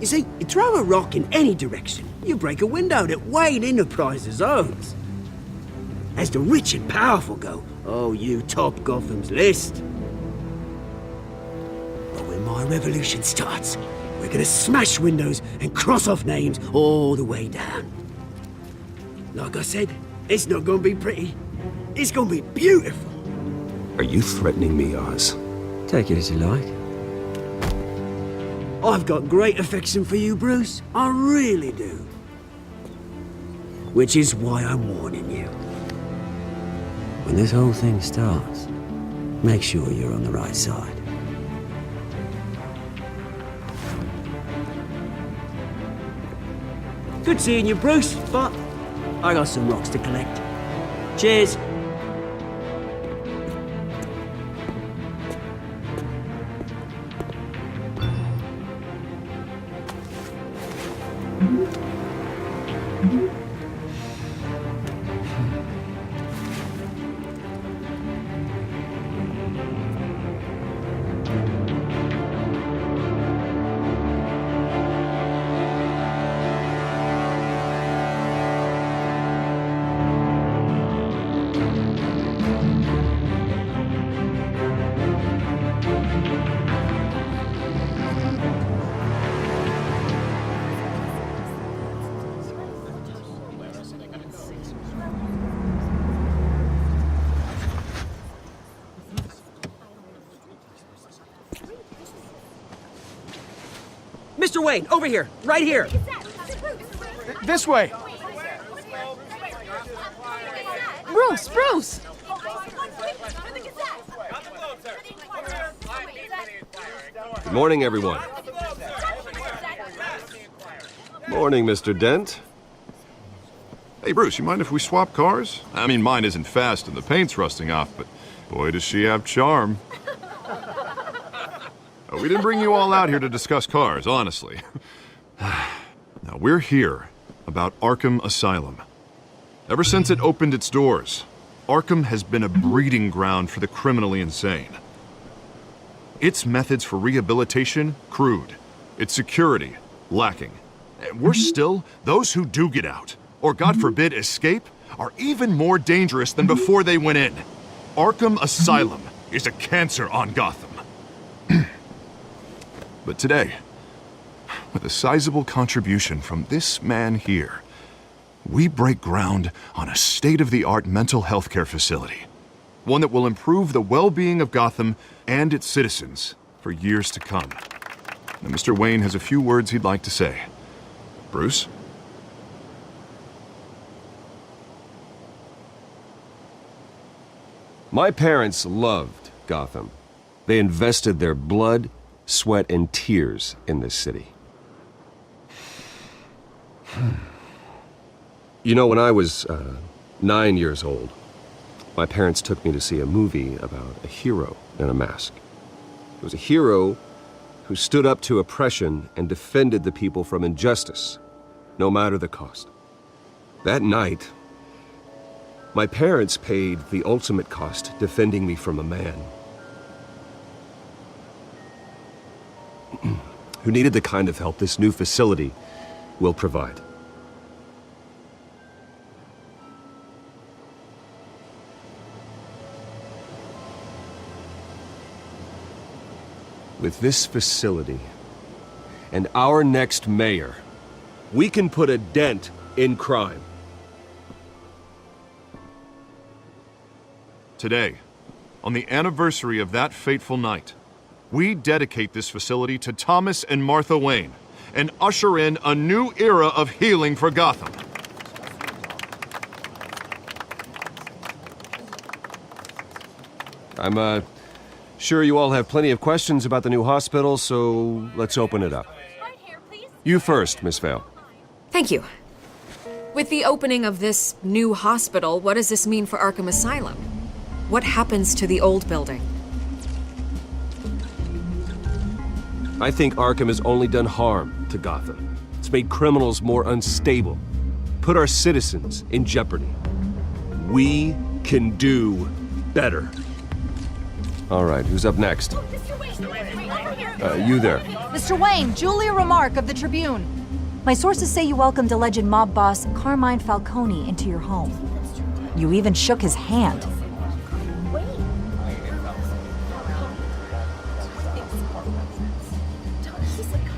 You see, you throw a rock in any direction, you break a window that Wayne Enterprises owns. As the rich and powerful go, oh, you top Gotham's list. But when my revolution starts, we're gonna smash windows and cross off names all the way down. Like I said, it's not gonna be pretty. It's gonna be beautiful. Are you threatening me, Oz? Take it as you like. I've got great affection for you, Bruce. I really do. Which is why I'm warning you. When this whole thing starts, make sure you're on the right side. Good seeing you, Bruce, but I got some rocks to collect. Cheers. Mr. Wayne, over here, right here. This way. Bruce! Good morning, everyone. Morning, Mr. Dent. Hey, Bruce, you mind if we swap cars? I mean, mine isn't fast and the paint's rusting off, but boy, does she have charm. We didn't bring you all out here to discuss cars, honestly. Now, we're here about Arkham Asylum. Ever since it opened its doors, Arkham has been a breeding ground for the criminally insane. Its methods for rehabilitation, crude. Its security, lacking. And worse still, those who do get out, or God forbid escape, are even more dangerous than before they went in. Arkham Asylum is a cancer on Gotham. But today, with a sizable contribution from this man here, we break ground on a state-of-the-art mental health care facility. One that will improve the well-being of Gotham and its citizens for years to come. Now, Mr. Wayne has a few words he'd like to say. Bruce? My parents loved Gotham. They invested their blood, sweat, and tears in this city. You know, when I was 9 years old, my parents took me to see a movie about a hero in a mask. It was a hero who stood up to oppression and defended the people from injustice, no matter the cost. That night, my parents paid the ultimate cost defending me from a man who needed the kind of help this new facility will provide. With this facility and our next mayor, we can put a dent in crime. Today, on the anniversary of that fateful night, we dedicate this facility to Thomas and Martha Wayne and usher in a new era of healing for Gotham. I'm sure you all have plenty of questions about the new hospital, so let's open it up. You first, Miss Vale. Thank you. With the opening of this new hospital, what does this mean for Arkham Asylum? What happens to the old building? I think Arkham has only done harm to Gotham. It's made criminals more unstable, put our citizens in jeopardy. We can do better. All right, who's up next? Mr. Wayne! You there. Mr. Wayne, Julia Remark of the Tribune. My sources say you welcomed alleged mob boss Carmine Falcone into your home. You even shook his hand.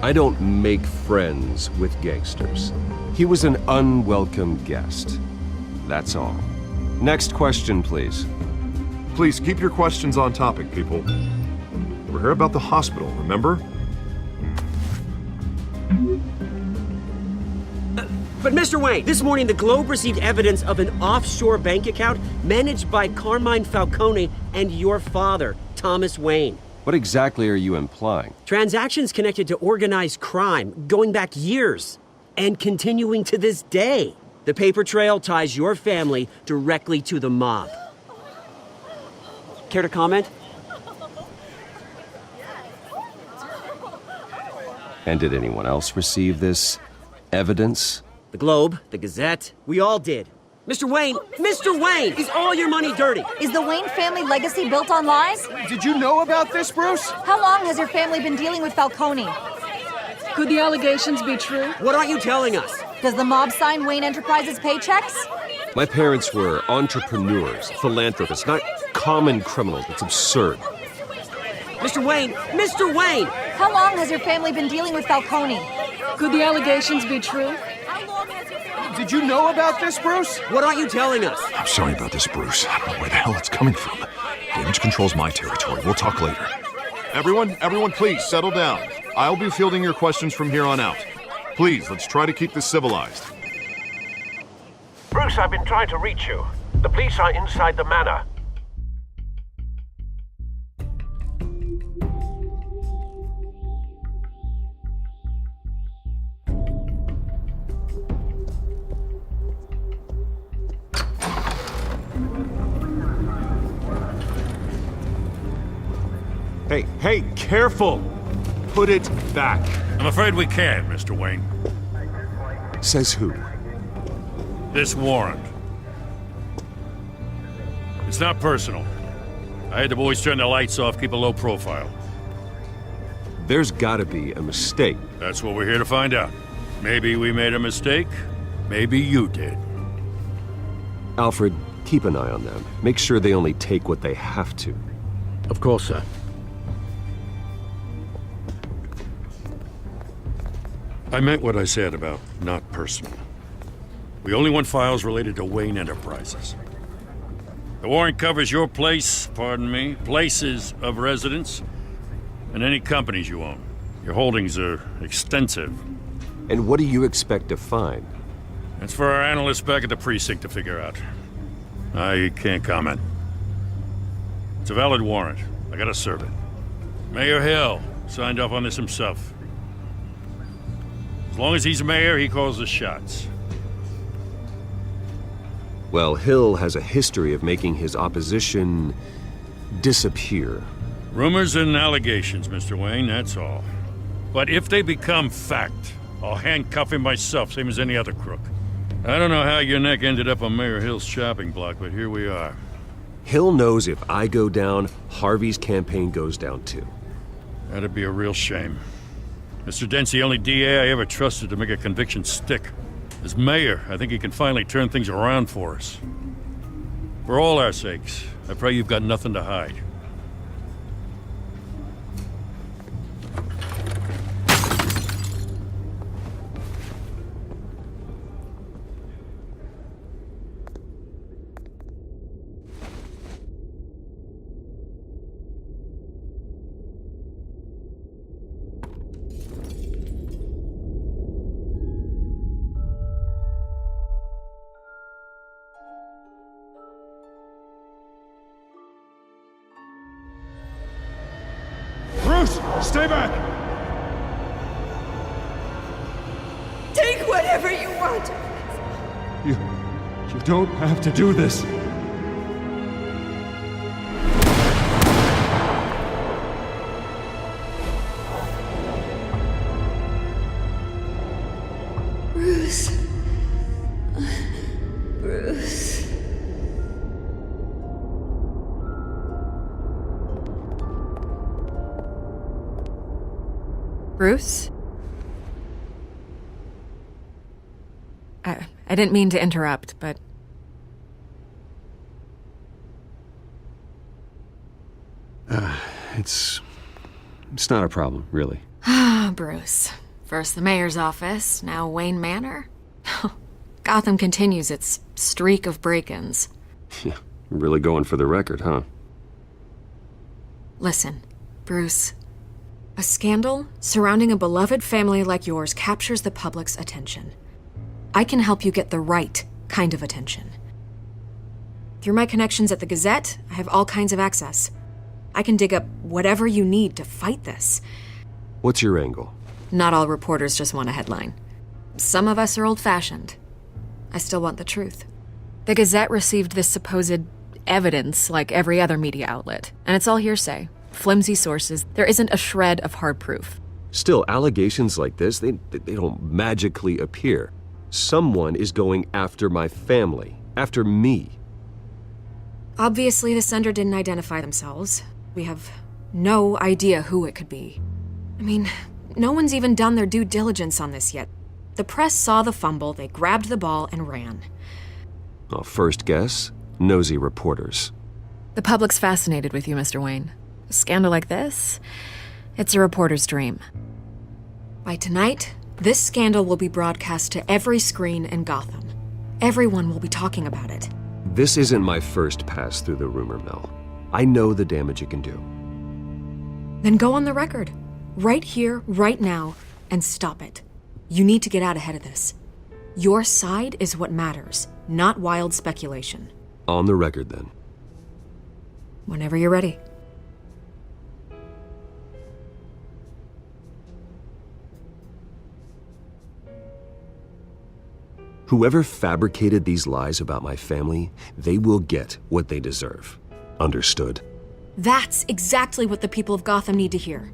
I don't make friends with gangsters. He was an unwelcome guest. That's all. Next question, please. Please keep your questions on topic, people. We're here about the hospital, remember? But Mr. Wayne, this morning the Globe received evidence of an offshore bank account managed by Carmine Falcone and your father, Thomas Wayne. What exactly are you implying? Transactions connected to organized crime going back years and continuing to this day. The paper trail ties your family directly to the mob. Care to comment? And did anyone else receive this evidence? The Globe, the Gazette, we all did. Mr. Wayne, is all your money dirty? Is the Wayne family legacy built on lies? Did you know about this, Bruce? How long has your family been dealing with Falcone? Could the allegations be true? What aren't you telling us? Does the mob sign Wayne Enterprises paychecks? My parents were entrepreneurs, philanthropists, not common criminals. It's absurd. Mr. Wayne! How long has your family been dealing with Falcone? Could the allegations be true? Did you know about this, Bruce? What aren't you telling us? I'm sorry about this, Bruce. I don't know where the hell it's coming from. Damage control's my territory. We'll talk later. Everyone, please settle down. I'll be fielding your questions from here on out. Please, let's try to keep this civilized. Bruce, I've been trying to reach you. The police are inside the manor. Hey, careful! Put it back. I'm afraid we can't, Mr. Wayne. Says who? This warrant. It's not personal. I had the boys turn the lights off, keep a low profile. There's gotta be a mistake. That's what we're here to find out. Maybe we made a mistake. Maybe you did. Alfred, keep an eye on them. Make sure they only take what they have to. Of course, sir. I meant what I said about not personal. We only want files related to Wayne Enterprises. The warrant covers your place, pardon me, places of residence, and any companies you own. Your holdings are extensive. And what do you expect to find? That's for our analysts back at the precinct to figure out. I can't comment. It's a valid warrant. I gotta serve it. Mayor Hill signed off on this himself. As long as he's mayor, he calls the shots. Well, Hill has a history of making his opposition disappear. Rumors and allegations, Mr. Wayne, that's all. But if they become fact, I'll handcuff him myself, same as any other crook. I don't know how your neck ended up on Mayor Hill's shopping block, but here we are. Hill knows if I go down, Harvey's campaign goes down too. That'd be a real shame. Mr. Dent's the only DA I ever trusted to make a conviction stick. As mayor, I think he can finally turn things around for us. For all our sakes, I pray you've got nothing to hide. Bruce, stay back! Take whatever you want. You don't have to do this. Bruce. Bruce. Bruce? I didn't mean to interrupt, but... It's not a problem, really. Ah, Bruce. First the mayor's office, now Wayne Manor. Gotham continues its streak of break-ins. Yeah, really going for the record, huh? Listen, Bruce. A scandal surrounding a beloved family like yours captures the public's attention. I can help you get the right kind of attention. Through my connections at the Gazette, I have all kinds of access. I can dig up whatever you need to fight this. What's your angle? Not all reporters just want a headline. Some of us are old-fashioned. I still want the truth. The Gazette received this supposed evidence like every other media outlet, and it's all hearsay. Flimsy sources. There isn't a shred of hard proof. Still, allegations like this, they don't magically appear. Someone is going after my family, after me. Obviously, the sender didn't identify themselves. We have no idea who it could be. I mean, no one's even done their due diligence on this yet. The press saw the fumble, they grabbed the ball and ran. Well, first guess, nosy reporters. The public's fascinated with you, Mr. Wayne. A scandal like this, it's a reporter's dream. By tonight, this scandal will be broadcast to every screen in Gotham. Everyone will be talking about it. This isn't my first pass through the rumor mill. I know the damage it can do. Then go on the record, right here, right now, and stop it. You need to get out ahead of this. Your side is what matters, not wild speculation. On the record, then. Whenever you're ready. Whoever fabricated these lies about my family, they will get what they deserve. Understood? That's exactly what the people of Gotham need to hear.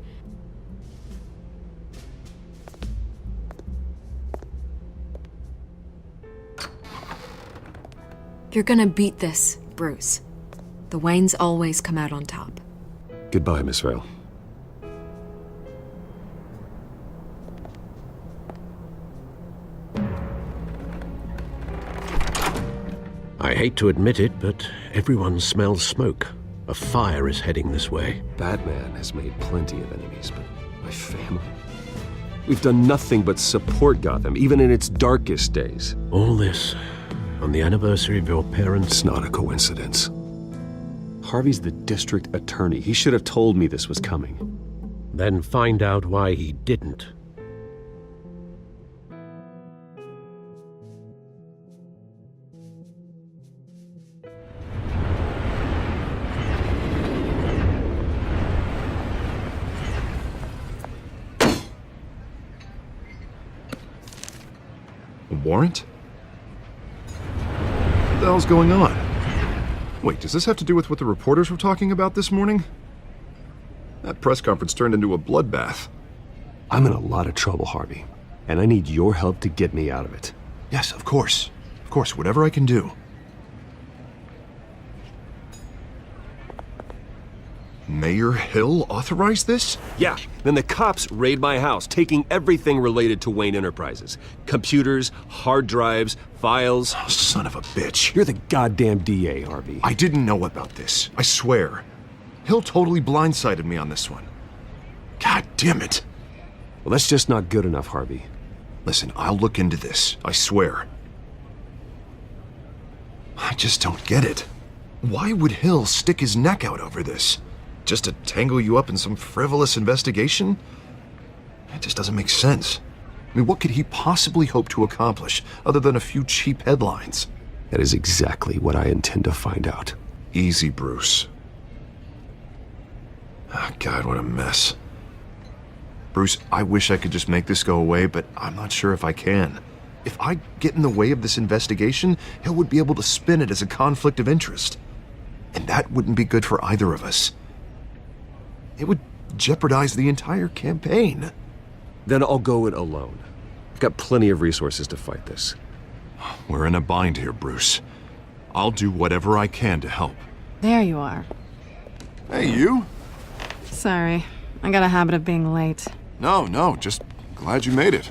You're gonna beat this, Bruce. The Waynes always come out on top. Goodbye, Miss Vale. I hate to admit it, but everyone smells smoke. A fire is heading this way. Batman has made plenty of enemies, but my family? We've done nothing but support Gotham, even in its darkest days. All this on the anniversary of your parents'... It's not a coincidence. Harvey's the district attorney. He should have told me this was coming. Then find out why he didn't. A warrant? What the hell's going on? Wait, does this have to do with what the reporters were talking about this morning? That press conference turned into a bloodbath. I'm in a lot of trouble, Harvey, and I need your help to get me out of it. Yes, of course. Of course, whatever I can do. Mayor Hill authorized this? Yeah, then the cops raid my house, taking everything related to Wayne Enterprises. Computers, hard drives, files. Oh, son of a bitch. You're the goddamn DA, Harvey. I didn't know about this. I swear. Hill totally blindsided me on this one. God damn it. Well, that's just not good enough, Harvey. Listen, I'll look into this. I swear. I just don't get it. Why would Hill stick his neck out over this? Just to tangle you up in some frivolous investigation? It just doesn't make sense. I mean, what could he possibly hope to accomplish other than a few cheap headlines? That is exactly what I intend to find out. Easy, Bruce. Oh, God, what a mess. Bruce, I wish I could just make this go away, but I'm not sure if I can. If I get in the way of this investigation, Hill would be able to spin it as a conflict of interest. And that wouldn't be good for either of us. It would jeopardize the entire campaign. Then I'll go it alone. I've got plenty of resources to fight this. We're in a bind here, Bruce. I'll do whatever I can to help. There you are. Hey, you? Sorry, I got a habit of being late. No, just glad you made it.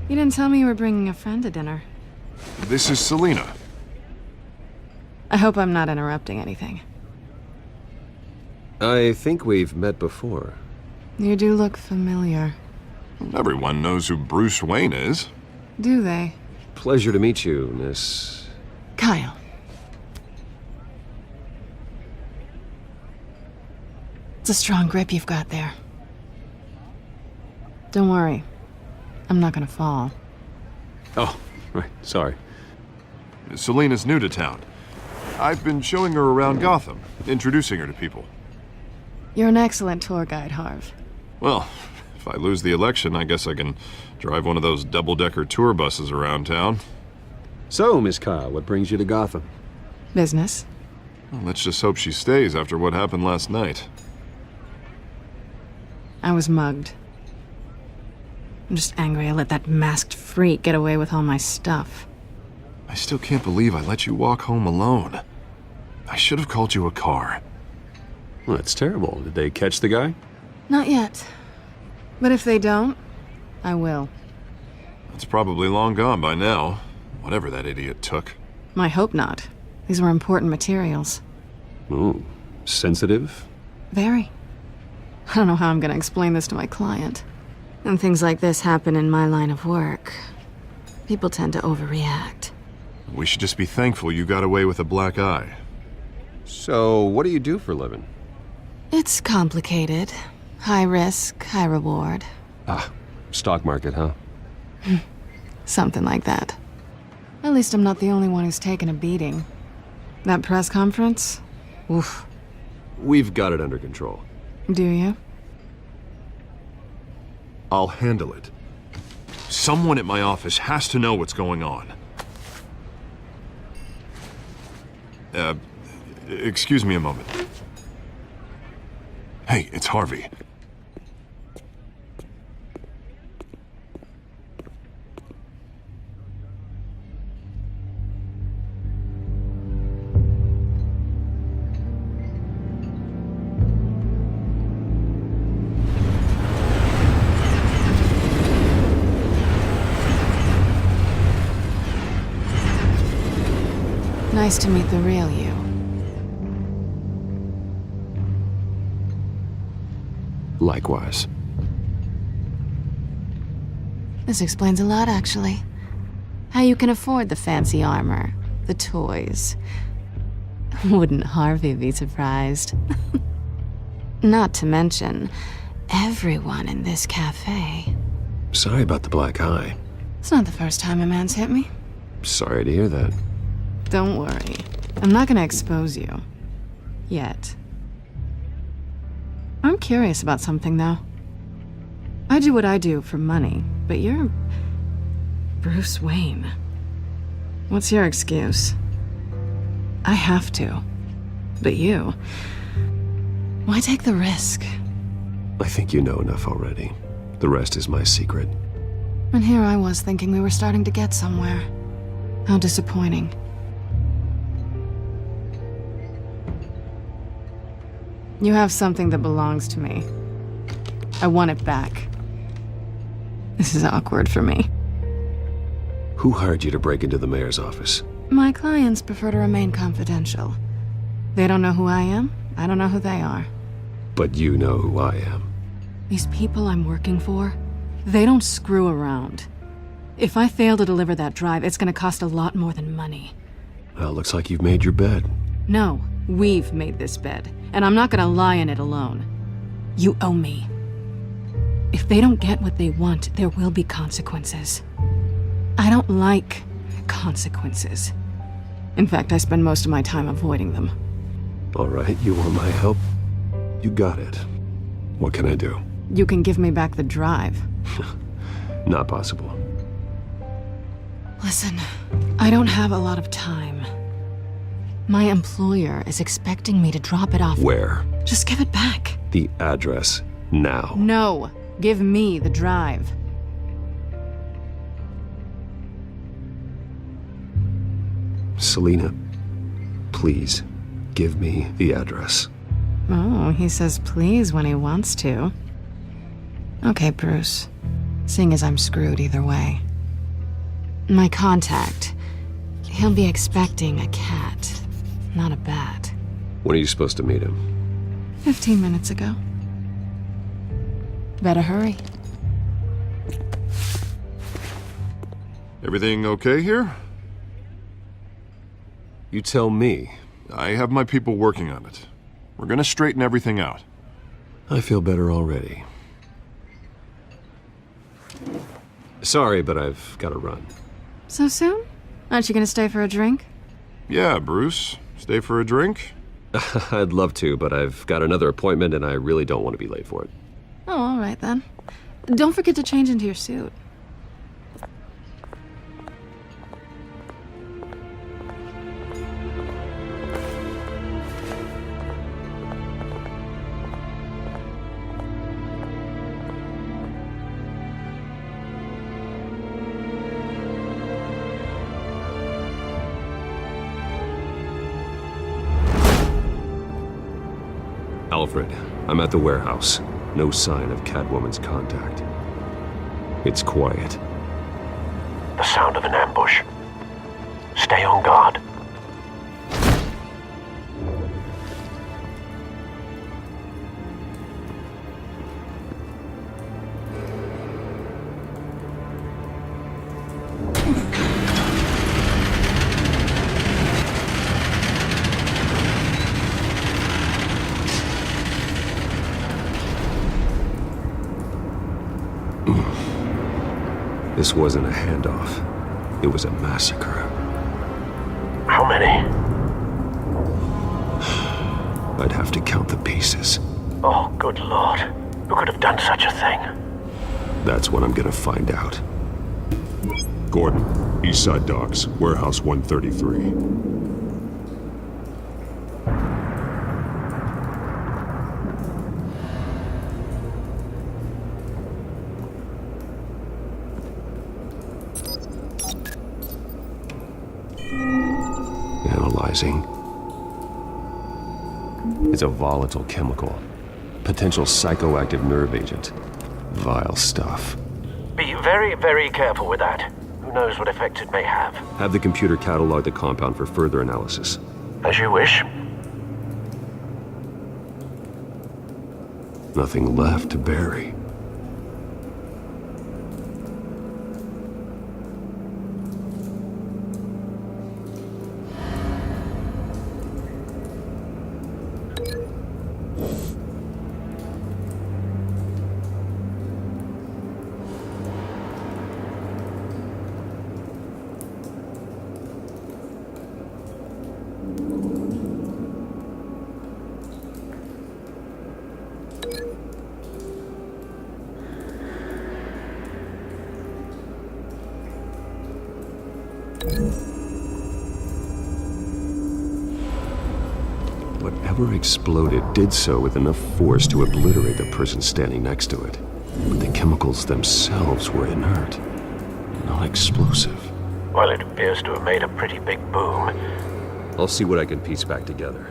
You didn't tell me you were bringing a friend to dinner. This is Selina. I hope I'm not interrupting anything. I think we've met before. You do look familiar. Everyone knows who Bruce Wayne is. Do they? Pleasure to meet you, Miss... Kyle. It's a strong grip you've got there. Don't worry. I'm not gonna fall. Oh, right, sorry. Selina's new to town. I've been showing her around Gotham, introducing her to people. You're an excellent tour guide, Harv. Well, if I lose the election, I guess I can drive one of those double-decker tour buses around town. So, Miss Kyle, what brings you to Gotham? Business. Well, let's just hope she stays after what happened last night. I was mugged. I'm just angry I let that masked freak get away with all my stuff. I still can't believe I let you walk home alone. I should have called you a car. Well, that's terrible. Did they catch the guy? Not yet. But if they don't, I will. It's probably long gone by now, whatever that idiot took. I hope not. These were important materials. Ooh, sensitive? Very. I don't know how I'm gonna explain this to my client. And things like this happen in my line of work. People tend to overreact. We should just be thankful you got away with a black eye. So, what do you do for a living? It's complicated. High risk, high reward. Ah, stock market, huh? Something like that. At least I'm not the only one who's taken a beating. That press conference? Oof. We've got it under control. Do you? I'll handle it. Someone at my office has to know what's going on. Excuse me a moment. Hey, it's Harvey. Nice to meet the real you. Likewise. This explains a lot, actually. How you can afford the fancy armor, the toys. Wouldn't Harvey be surprised? Not to mention, everyone in this cafe. Sorry about the black eye. It's not the first time a man's hit me. Sorry to hear that. Don't worry. I'm not gonna expose you. Yet. I'm curious about something, though. I do what I do for money, but you're... Bruce Wayne. What's your excuse? I have to. But you... Why take the risk? I think you know enough already. The rest is my secret. And here I was thinking we were starting to get somewhere. How disappointing. You have something that belongs to me. I want it back. This is awkward for me. Who hired you to break into the mayor's office? My clients prefer to remain confidential. They don't know who I am. I don't know who they are. But you know who I am. These people I'm working for, they don't screw around. If I fail to deliver that drive, it's gonna cost a lot more than money. Well, looks like you've made your bed. No, we've made this bed, and I'm not gonna lie in it alone. You owe me. If they don't get what they want, there will be consequences. I don't like consequences. In fact, I spend most of my time avoiding them. All right, you want my help? You got it. What can I do? You can give me back the drive. Not possible. Listen, I don't have a lot of time. My employer is expecting me to drop it off. Where? Just give it back. The address, now. No, give me the drive. Selina, please, give me the address. Oh, he says please when he wants to. Okay, Bruce. Seeing as I'm screwed either way. My contact. He'll be expecting a cat, not a bat. When are you supposed to meet him? 15 minutes ago. Better hurry. Everything okay here? You tell me. I have my people working on it. We're gonna straighten everything out. I feel better already. Sorry, but I've got to run. So soon? Aren't you gonna stay for a drink? Yeah, Bruce. Stay for a drink? I'd love to, but I've got another appointment and I really don't want to be late for it. Oh, all right then. Don't forget to change into your suit. Alfred, I'm at the warehouse. No sign of Catwoman's contact. It's quiet. The sound of an ambush. Stay on guard. This wasn't a handoff. It was a massacre. How many? I'd have to count the pieces. Oh, good lord. Who could have done such a thing? That's what I'm gonna find out. Gordon, Eastside Docks, Warehouse 133. Analyzing. It's a volatile chemical. Potential psychoactive nerve agent. Vile stuff. Be very, very careful with that. Who knows what effects it may have. Have the computer catalog the compound for further analysis. As you wish. Nothing left to bury. Whatever exploded did so with enough force to obliterate the person standing next to it. But the chemicals themselves were inert, not explosive. Well, it appears to have made a pretty big boom. I'll see what I can piece back together.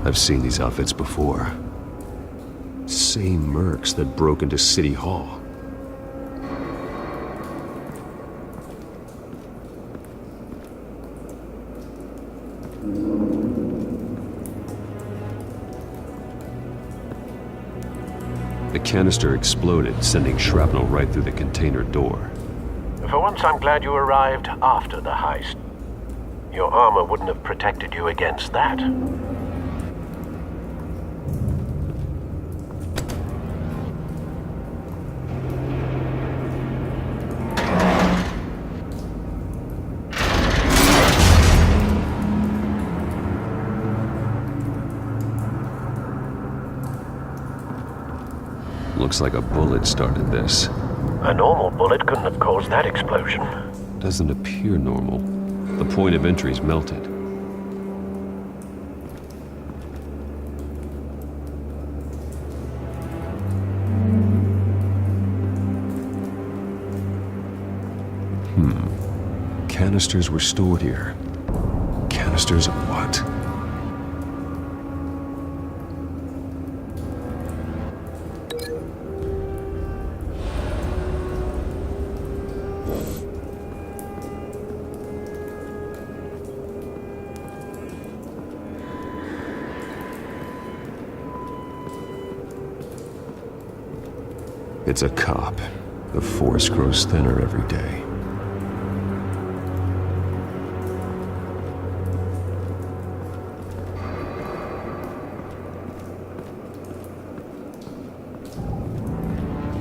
I've seen these outfits before. Same mercs that broke into City Hall. The canister exploded, sending shrapnel right through the container door. For once, I'm glad you arrived after the heist. Your armor wouldn't have protected you against that. Looks like a bullet started this. A normal bullet couldn't have caused that explosion. Doesn't appear normal. The point of entry's melted. Canisters were stored here. Canisters of what? It's a cop. The force grows thinner every day.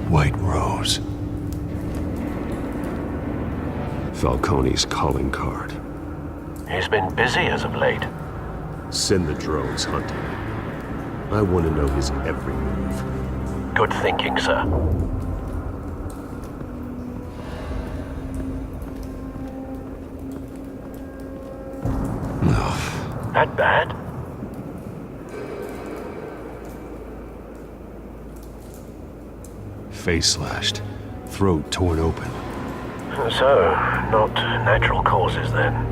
White Rose. Falcone's calling card. He's been busy as of late. Send the drones hunting. I want to know his every move. Good thinking, sir. No. That bad? Face slashed. Throat torn open. So, not natural causes then.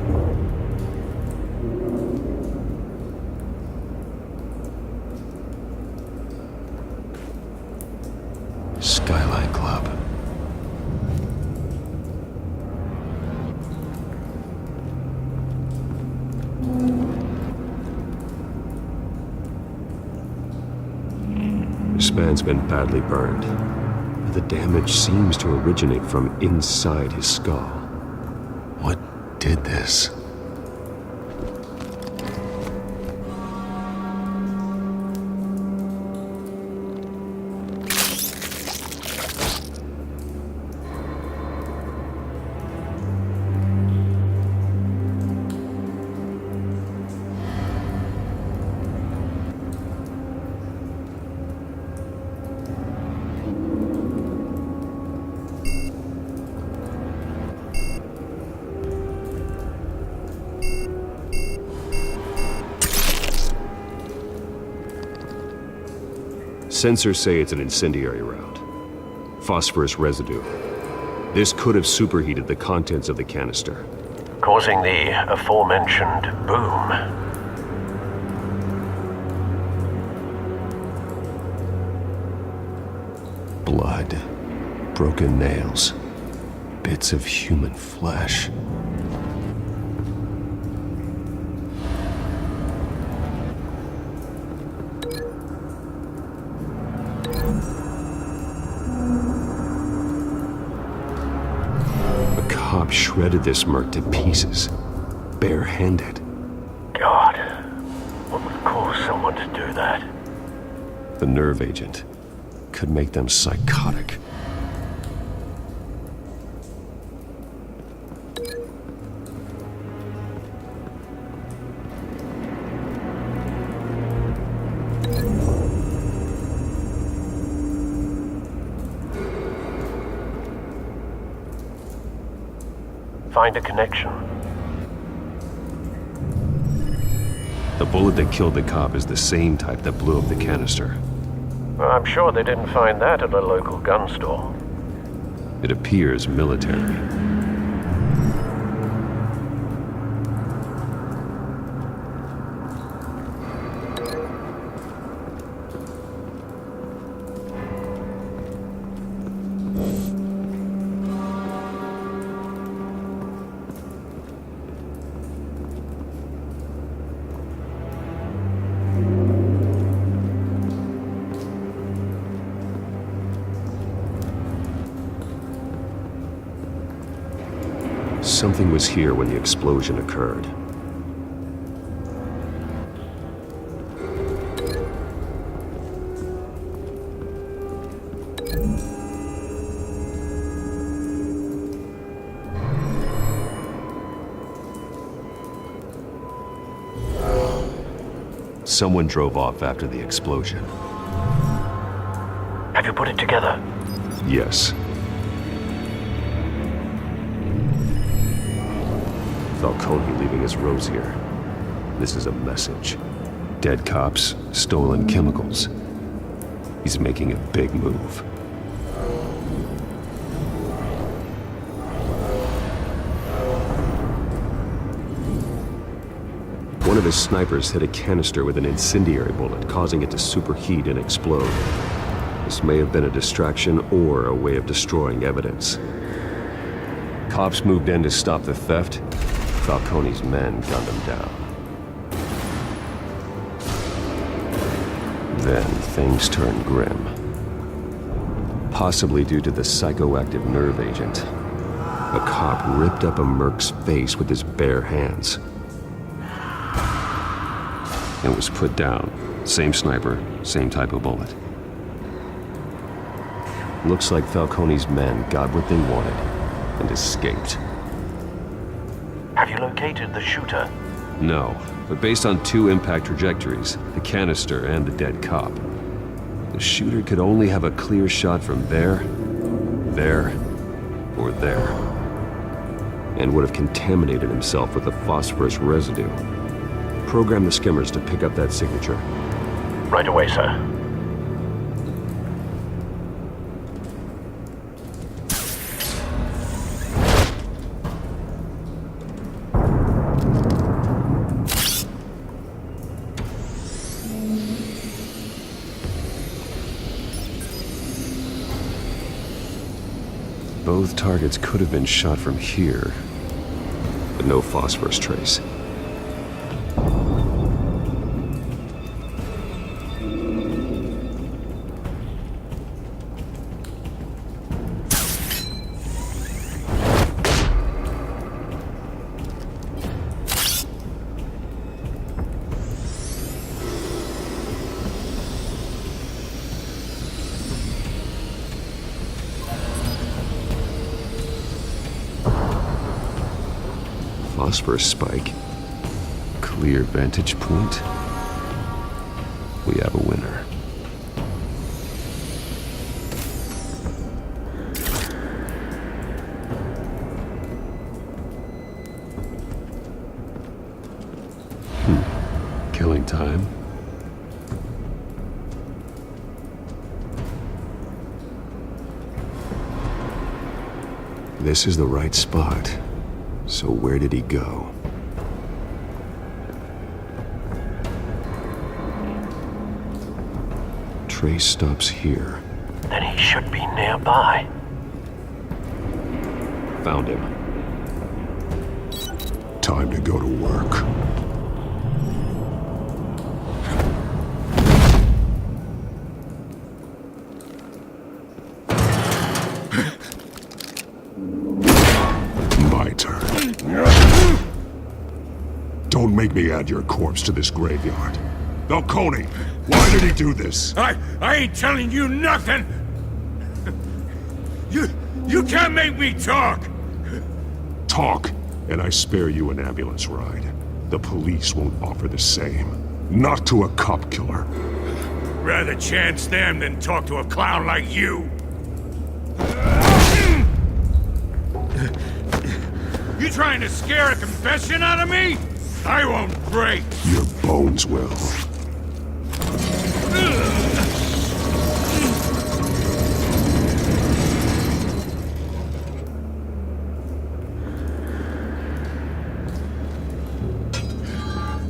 Skyline Club. This man's been badly burned. The damage seems to originate from inside his skull. What did this? Sensors say it's an incendiary round. Phosphorus residue. This could have superheated the contents of the canister. Causing the aforementioned boom. Blood. Broken nails. Bits of human flesh. Shredded this merc to pieces, barehanded. God, what would cause someone to do that? The nerve agent could make them psychotic. Find a connection. The bullet that killed the cop is the same type that blew up the canister. Well, I'm sure they didn't find that at a local gun store. It appears military. Something was here when the explosion occurred. Someone drove off after the explosion. Have you put it together? Yes. Falcone leaving his rose here. This is a message. Dead cops, stolen chemicals. He's making a big move. One of his snipers hit a canister with an incendiary bullet, causing it to superheat and explode. This may have been a distraction or a way of destroying evidence. Cops moved in to stop the theft. Falcone's men gunned him down. Then things turned grim. Possibly due to the psychoactive nerve agent. A cop ripped up a merc's face with his bare hands. And was put down. Same sniper, same type of bullet. Looks like Falcone's men got what they wanted and escaped. Have you located the shooter? No, but based on two impact trajectories, the canister and the dead cop, the shooter could only have a clear shot from there, or there, and would have contaminated himself with the phosphorus residue. Program the skimmers to pick up that signature. Right away, sir. Both targets could have been shot from here, but no phosphorus trace. Phosphorus spike. Clear vantage point. We have a winner. Killing time. This is the right spot. So where did he go? Trace stops here. Then he should be nearby. Found him. Time to go to work. My turn. Don't make me add your corpse to this graveyard. Falcone, why did he do this? I ain't telling you nothing! You can't make me talk! Talk, and I spare you an ambulance ride. The police won't offer the same. Not to a cop killer. Rather chance them than talk to a clown like you. You trying to scare a confession out of me? I won't break. Your bones will.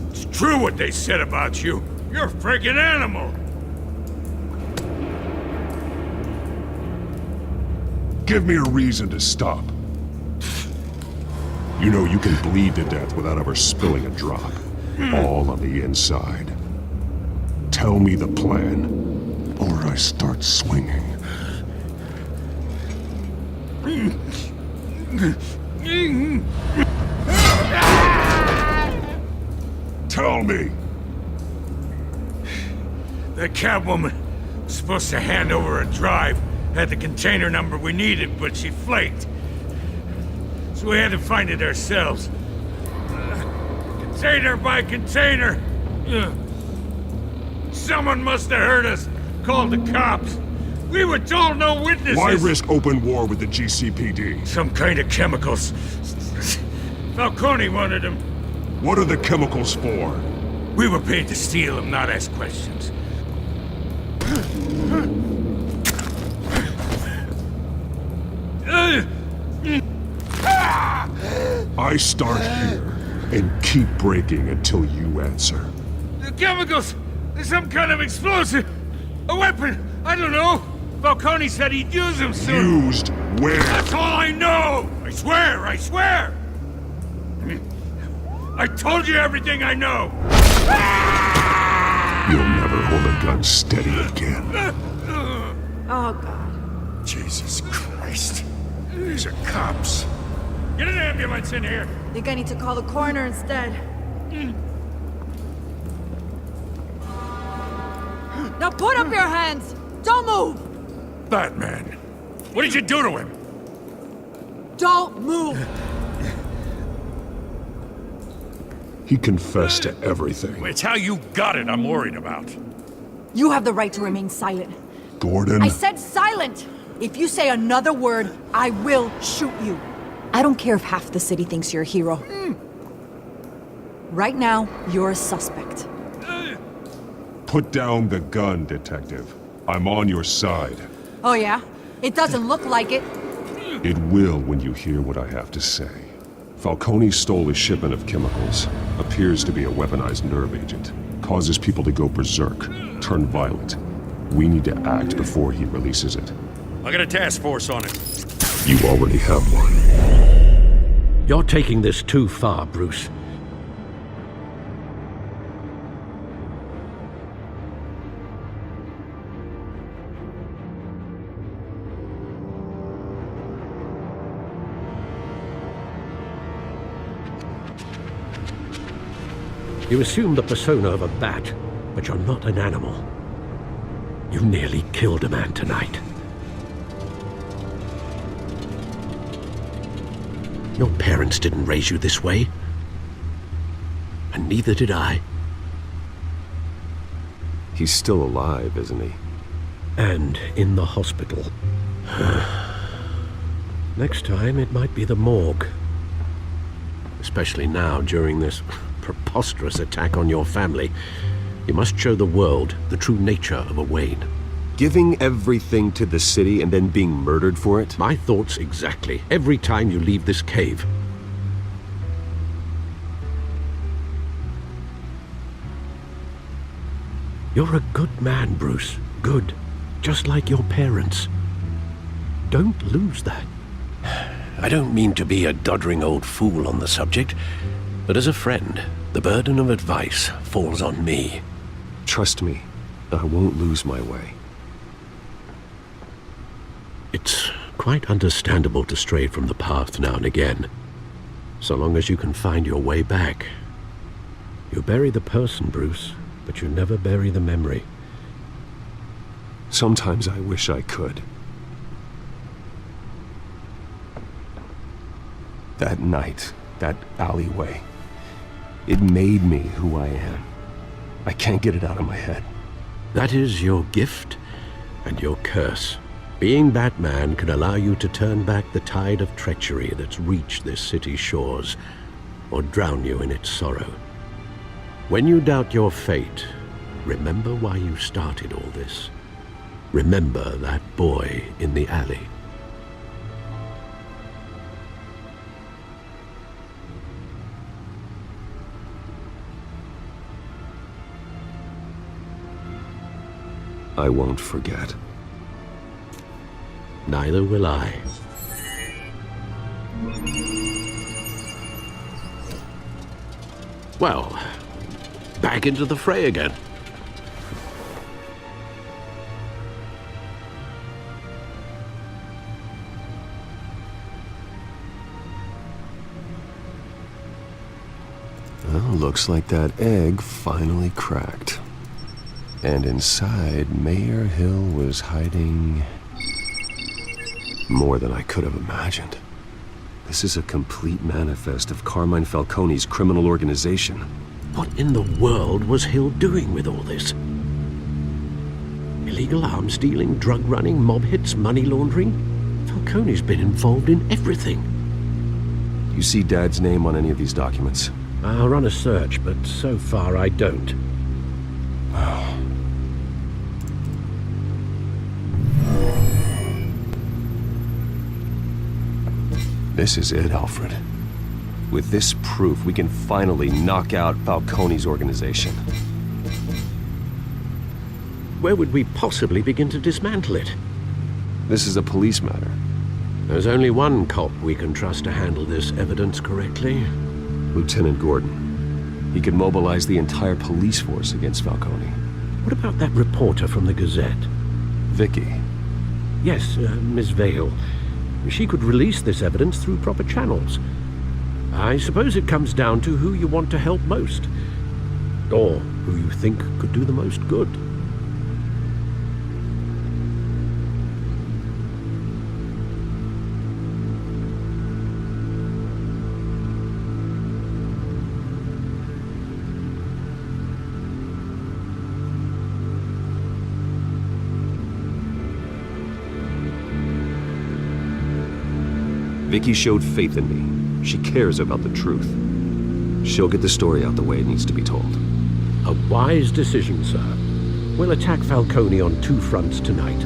It's true what they said about you. You're a freaking animal. Give me a reason to stop. You know you can bleed to death without ever spilling a drop. All on the inside. Tell me the plan, or I start swinging. Tell me! The Catwoman was supposed to hand over a drive. Had the container number we needed, but she flaked. So we had to find it ourselves. Container by container. Someone must have heard us. Called the cops. We were told no witnesses. Why risk open war with the GCPD? Some kind of chemicals. Falcone wanted them. What are the chemicals for? We were paid to steal them, not ask questions. I start here and keep breaking until you answer. The chemicals! There's some kind of explosive! A weapon! I don't know! Falcone said he'd use them soon! Used where? That's all I know! I swear! I swear! I told you everything I know! You'll never hold a gun steady again. Oh, God. Jesus Christ. These are cops. Get an ambulance in here! Think I need to call the coroner instead. Now put up your hands! Don't move! Batman, what did you do to him? Don't move! He confessed to everything. It's how you got it I'm worried about. You have the right to remain silent. Gordon? I said silent! If you say another word, I will shoot you. I don't care if half the city thinks you're a hero. Right now, you're a suspect. Put down the gun, Detective. I'm on your side. Oh yeah? It doesn't look like it. It will when you hear what I have to say. Falcone stole a shipment of chemicals. Appears to be a weaponized nerve agent. Causes people to go berserk, turn violent. We need to act before he releases it. I got a task force on it. You already have one. You're taking this too far, Bruce. You assume the persona of a bat, but you're not an animal. You nearly killed a man tonight. Your parents didn't raise you this way. And neither did I. He's still alive, isn't he? And in the hospital. Next time, it might be the morgue. Especially now, during this preposterous attack on your family. You must show the world the true nature of a Wayne. Giving everything to the city and then being murdered for it? My thoughts exactly. Every time you leave this cave. You're a good man, Bruce. Good. Just like your parents. Don't lose that. I don't mean to be a doddering old fool on the subject, but as a friend, the burden of advice falls on me. Trust me, I won't lose my way. It's quite understandable to stray from the path now and again, so long as you can find your way back. You bury the person, Bruce, but you never bury the memory. Sometimes I wish I could. That night, that alleyway, it made me who I am. I can't get it out of my head. That is your gift and your curse. Being Batman can allow you to turn back the tide of treachery that's reached this city's shores, or drown you in its sorrow. When you doubt your fate, remember why you started all this. Remember that boy in the alley. I won't forget. Neither will I. Well, back into the fray again. Well, looks like that egg finally cracked. And inside, Mayor Hill was hiding more than I could have imagined. This is a complete manifest of Carmine Falcone's criminal organization. What in the world was Hill doing with all this? Illegal arms dealing, drug running, mob hits, money laundering? Falcone's been involved in everything. You see Dad's name on any of these documents? I'll run a search, but so far I don't. This is it, Alfred. With this proof, we can finally knock out Falcone's organization. Where would we possibly begin to dismantle it? This is a police matter. There's only one cop we can trust to handle this evidence correctly. Lieutenant Gordon. He could mobilize the entire police force against Falcone. What about that reporter from the Gazette? Vicky. Yes, Miss Vale. She could release this evidence through proper channels. I suppose it comes down to who you want to help most. Or who you think could do the most good. Vicky showed faith in me. She cares about the truth. She'll get the story out the way it needs to be told. A wise decision, sir. We'll attack Falcone on two fronts tonight.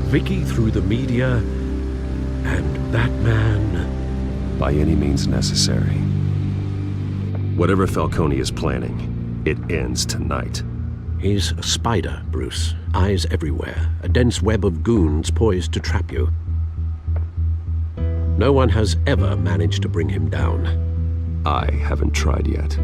Vicky through the media, and Batman... by any means necessary. Whatever Falcone is planning, it ends tonight. He's a spider, Bruce. Eyes everywhere. A dense web of goons poised to trap you. No one has ever managed to bring him down. I haven't tried yet.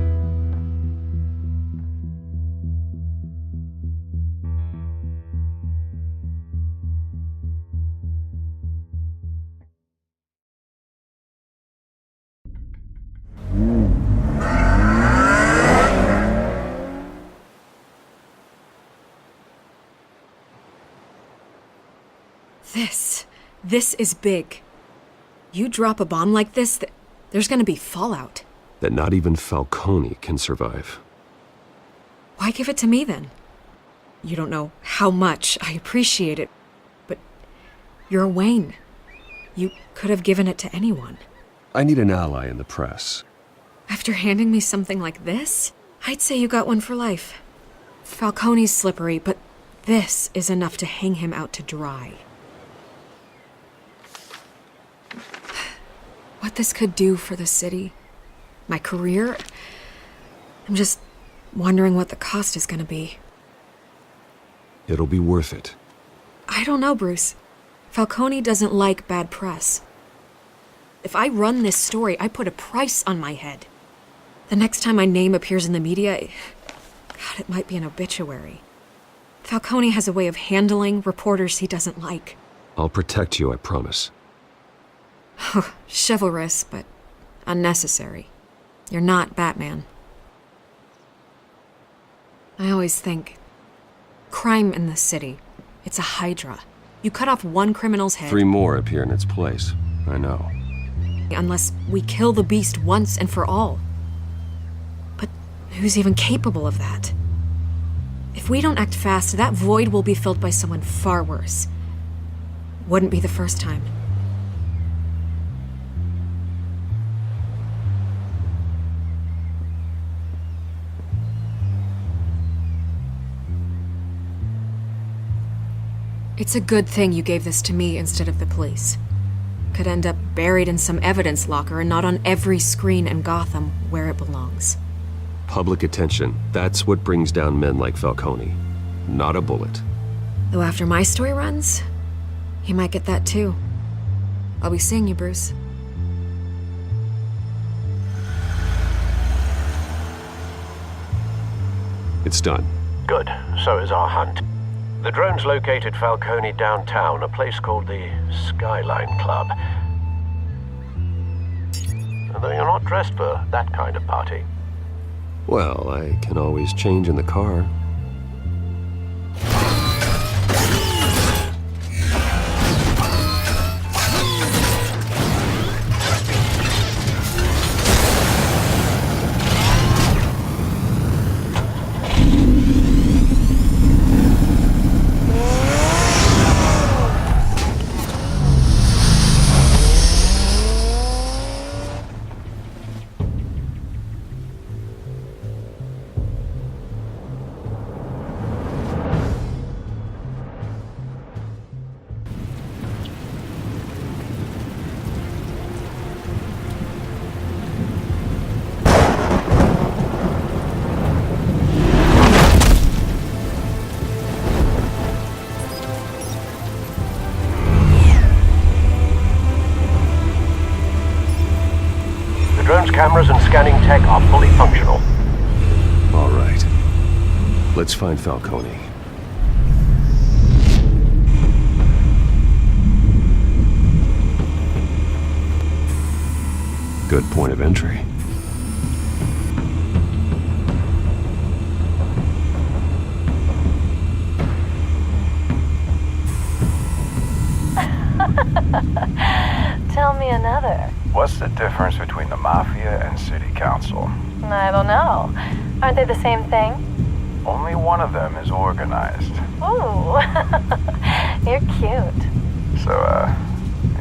This is big. You drop a bomb like this, there's gonna be fallout. That not even Falcone can survive. Why give it to me then? You don't know how much I appreciate it, but you're Wayne. You could have given it to anyone. I need an ally in the press. After handing me something like this, I'd say you got one for life. Falcone's slippery, but this is enough to hang him out to dry. What this could do for the city, my career, I'm just wondering what the cost is gonna be. It'll be worth it. I don't know, Bruce. Falcone doesn't like bad press. If I run this story, I put a price on my head. The next time my name appears in the media, God, it might be an obituary. Falcone has a way of handling reporters he doesn't like. I'll protect you, I promise. Chivalrous, but unnecessary. You're not Batman. I always think, crime in the city, it's a hydra. You cut off one criminal's head... 3 more appear in its place. I know. Unless we kill the beast once and for all. But who's even capable of that? If we don't act fast, that void will be filled by someone far worse. Wouldn't be the first time. It's a good thing you gave this to me instead of the police. Could end up buried in some evidence locker and not on every screen in Gotham where it belongs. Public attention. That's what brings down men like Falcone. Not a bullet. Though after my story runs, he might get that too. I'll be seeing you, Bruce. It's done. Good. So is our hunt. The drones located Falcone downtown, a place called the Skyline Club. Though you're not dressed for that kind of party. Well, I can always change in the car. cameras and scanning tech are fully functional. All right. Let's find Falcone. Good point of entry. Tell me another. What's the difference between the Mafia and City Council? I don't know. Aren't they the same thing? Only one of them is organized. Ooh, you're cute. So, are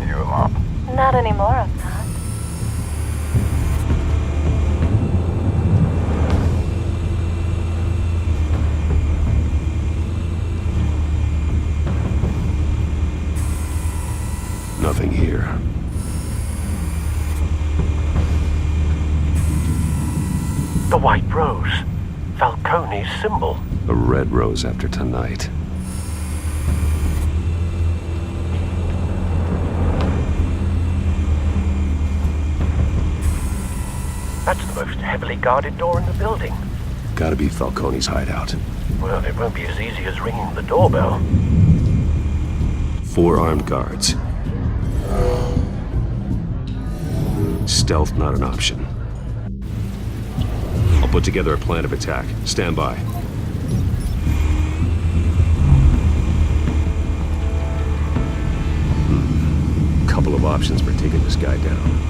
you alone? Not anymore, I'm not. Nothing here. The White Rose. Falcone's symbol. A red rose after tonight. That's the most heavily guarded door in the building. Gotta be Falcone's hideout. Well, it won't be as easy as ringing the doorbell. 4 armed guards. Stealth not an option. I'll put together a plan of attack. Stand by. Couple of options for taking this guy down.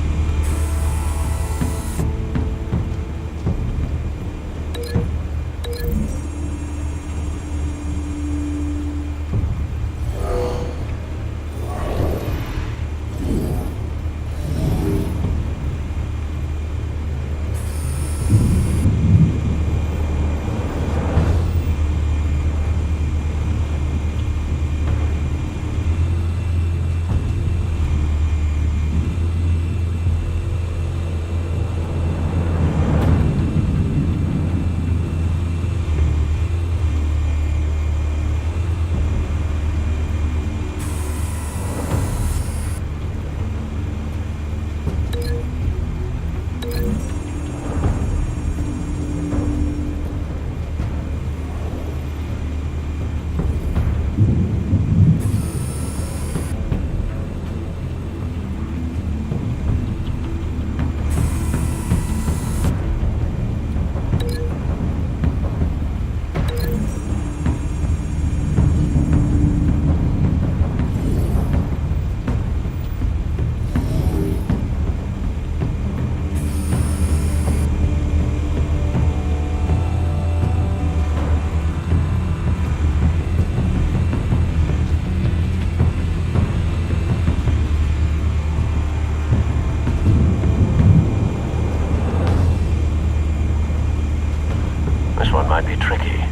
This one might be tricky.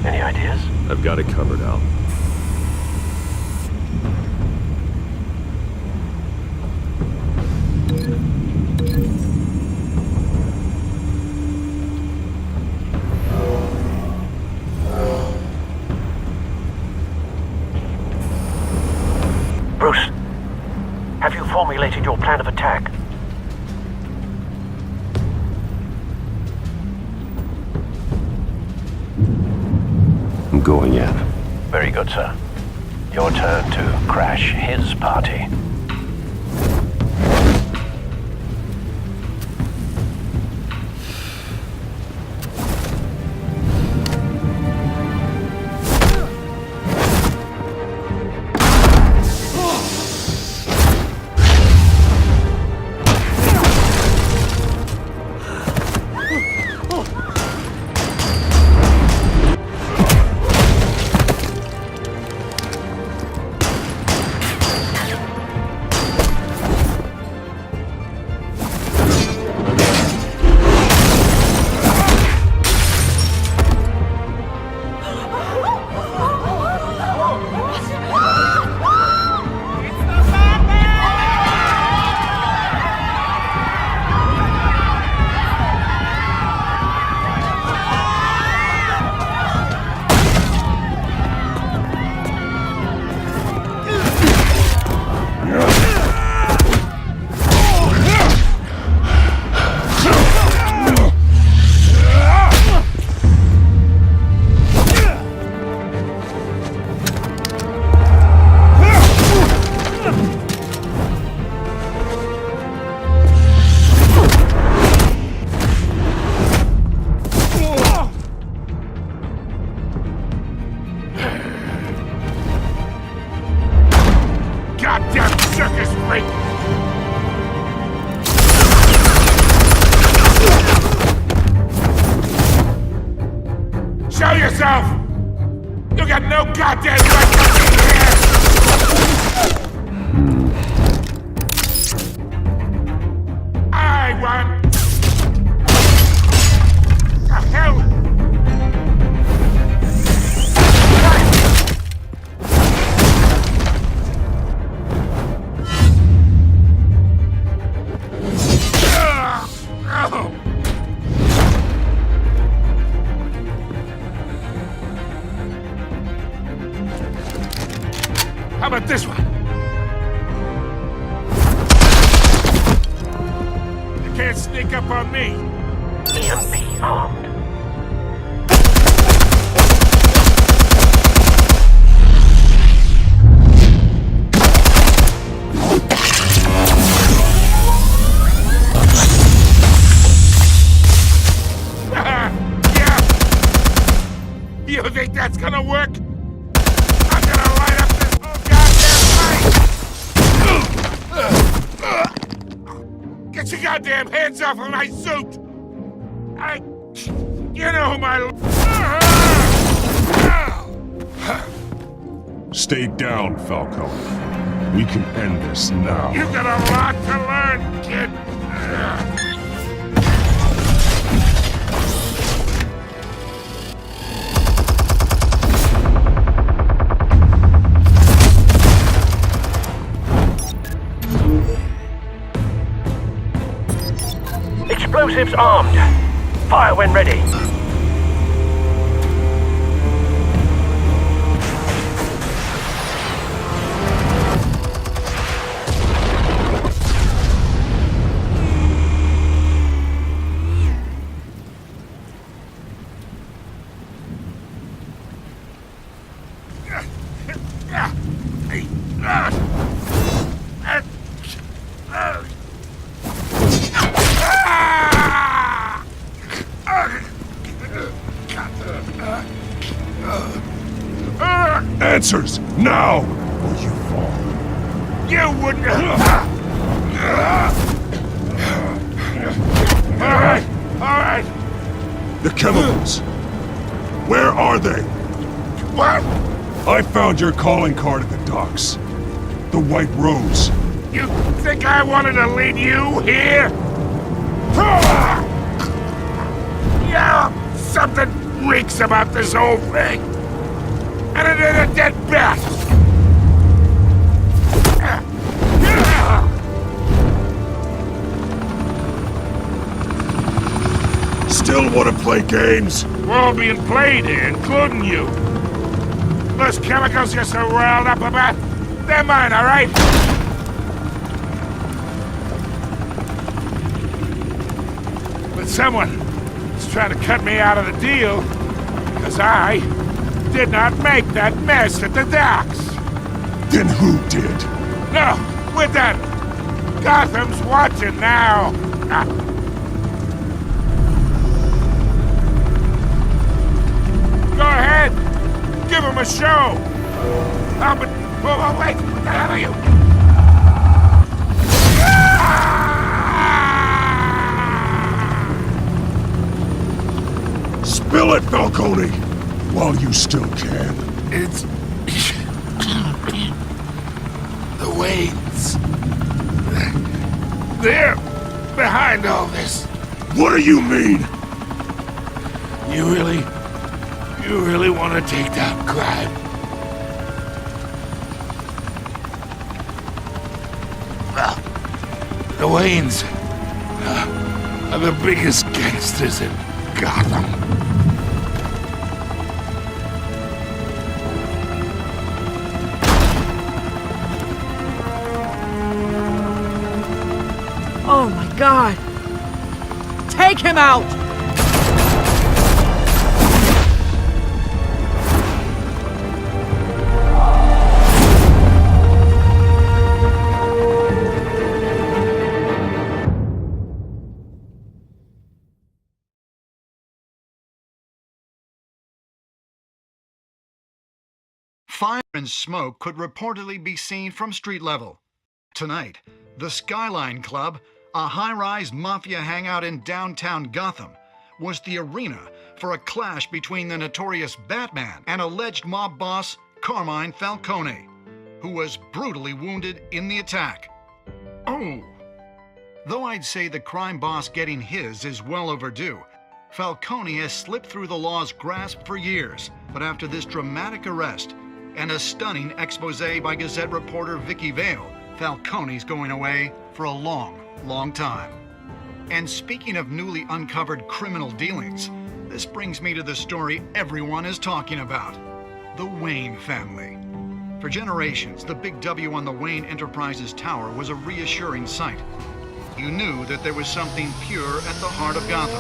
Any ideas? I've got it covered, Al. Bruce, have you formulated your plan of attack? I'm going in. Very good, sir. Your turn to crash his party. yourself! You got no goddamn right to be here! I want... The hell? How about this one? You can't sneak up on me. EMP armed. Yeah. You think that's gonna work? I'm gonna light up this whole goddamn place! Get your goddamn hands off of my suit! You know who my... Stay down, Falcone. We can end this now. You got a lot to learn, kid! Explosives armed. Fire when ready. Answers, now, or you fall. You wouldn't... Alright. The chemicals. Where are they? What? I found your calling card at the docks. The White Rose. You think I wanted to lead you here? Yeah, something reeks about this whole thing. And it ain't a dead bat! Still want to play games? We're all being played here, including you. Those chemicals you're so riled up about, they're mine, all right? But someone is trying to cut me out of the deal, because I did not make that mess at the docks. Then who did? No, we're done. Gotham's watching now. Go ahead. Give him a show. Oh, but... Oh, wait. What the hell are you? Spill it, Falcone, while you still can. It's... the Waynes. They're behind all this. What do you mean? You really want to take down crime? Well, the Waynes are the biggest gangsters in Gotham. Oh my God! Take him out! Fire and smoke could reportedly be seen from street level. Tonight, the Skyline Club, a high-rise mafia hangout in downtown Gotham, was the arena for a clash between the notorious Batman and alleged mob boss Carmine Falcone, who was brutally wounded in the attack. Oh! Though I'd say the crime boss getting his is well overdue, Falcone has slipped through the law's grasp for years, but after this dramatic arrest and a stunning expose by Gazette reporter Vicky Vale, Falcone's going away for a long, long time. And speaking of newly uncovered criminal dealings, this brings me to the story everyone is talking about: the Wayne family. For generations, the big W on the Wayne Enterprises tower was a reassuring sight. You knew that there was something pure at the heart of Gotham,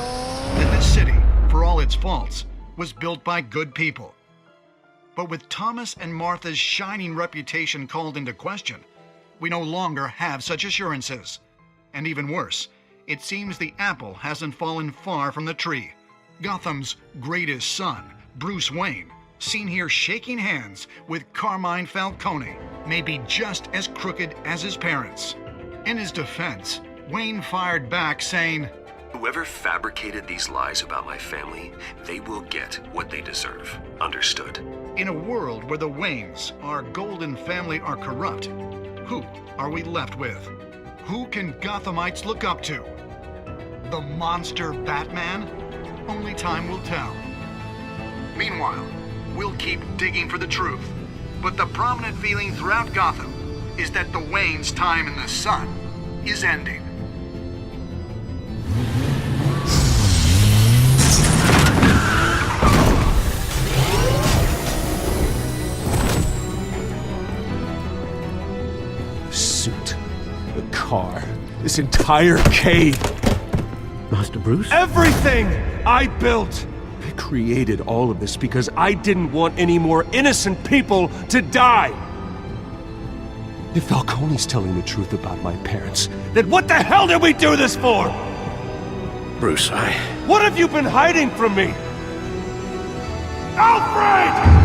that this city, for all its faults, was built by good people. But with Thomas and Martha's shining reputation called into question, we no longer have such assurances. And even worse, it seems the apple hasn't fallen far from the tree. Gotham's greatest son, Bruce Wayne, seen here shaking hands with Carmine Falcone, may be just as crooked as his parents. In his defense, Wayne fired back saying, "Whoever fabricated these lies about my family, they will get what they deserve. Understood?" In a world where the Waynes, our golden family, are corrupt, who are we left with? Who can Gothamites look up to? The monster Batman? Only time will tell. Meanwhile, we'll keep digging for the truth. But the prominent feeling throughout Gotham is that the Waynes' time in the sun is ending. The suit, the car, this entire cave. Master Bruce? Everything I built! I created all of this because I didn't want any more innocent people to die! If Falcone's telling the truth about my parents, then what the hell did we do this for? Bruce, What have you been hiding from me? Alfred!